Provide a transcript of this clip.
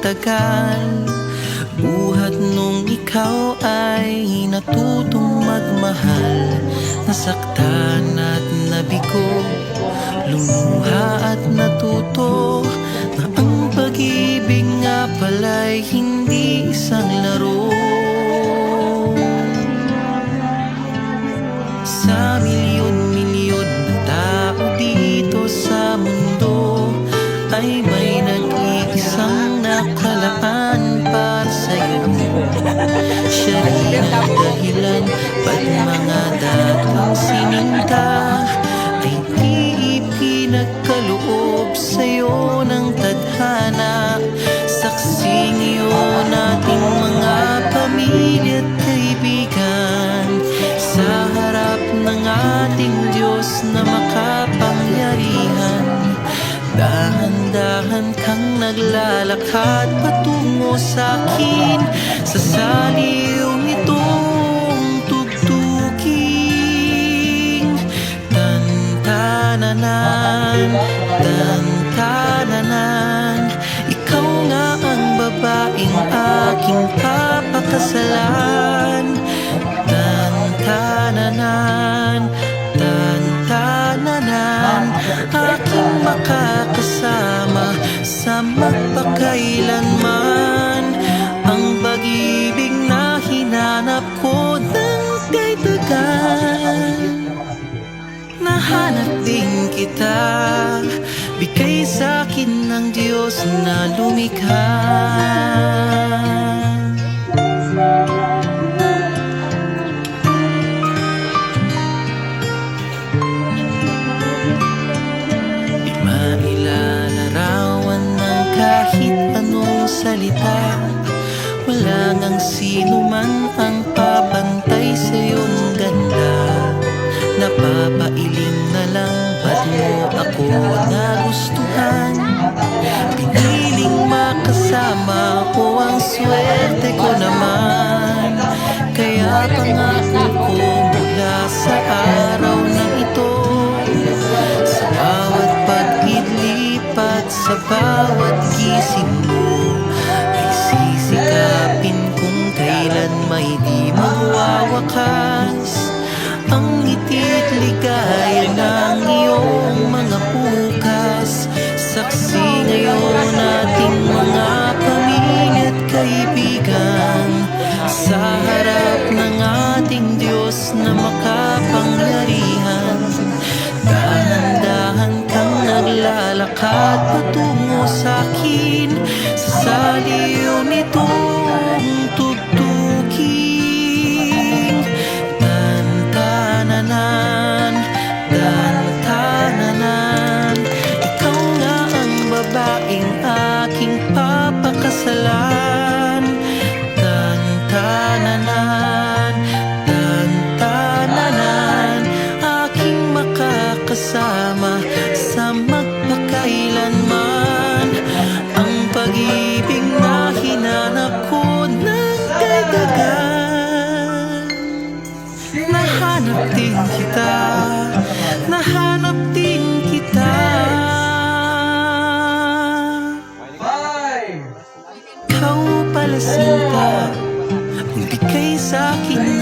tagal. Buhat nung ikaw ay natutong magmahal. Nasaktan at nabigo, lumuha at natuto na ang pag-ibig nga pala'y hindi isang laro. Sa milyon-milyon na tao dito sa mundo ay may nag-iisang nakalaan para sa'yo. Siya rin ang dahilan ba't mga dating sininta ay di ipinagkaloob sa'yo ng tadhana. Saksi ngayon ating mga pamilya at kaibigan sa harap ng ating Diyos na makapangyarihan. Dahan-dahan kang naglalakad patungo sa'kin sa saliw nitong tugtuging. Tan-tananan, tan-tananan, ikaw nga ang babaeng aking papakasalan. Tan-tananan, tan-tananan, aking makakasama sa magpakailanman. Ang pag-ibig na hinanap ko ng kay tagal. Nahanap din kita, bigay sa'kin ng Diyos na lumikha. Kahit anong salita, wala ngang sino man ang papantay sa iyong ganda. Napapailing na lang, ba't mo ako nagustuhan? Piniling makasama ko, ang swerte ko naman. Kaya pangako ko mula sa araw na ito, sa bawat pag-idlipat, sa bawat gising mo, ay sisikapin kung kailan may di mawawakas ang ngiti't ligaya ng iyong mga bukas. Saksi ngayon ating mga pamilya at kaibigan sa harap ng ating Diyos na makapangyarihan. Dahan-dahan kang naglalakad patungo sa'kin sa saliw nitong tugtuging. Tan-tananan, tan-tananan, ikaw nga ang babaeng aking papakasalan. Tan-tananan, tan-tananan, aking makakasama sa magpakailanman. Ang pag-ibig na hinanap ko ng kay tagal. Nahanap din kita, nahanap din kita. Ikaw pala sinta, ang bigay sa'kin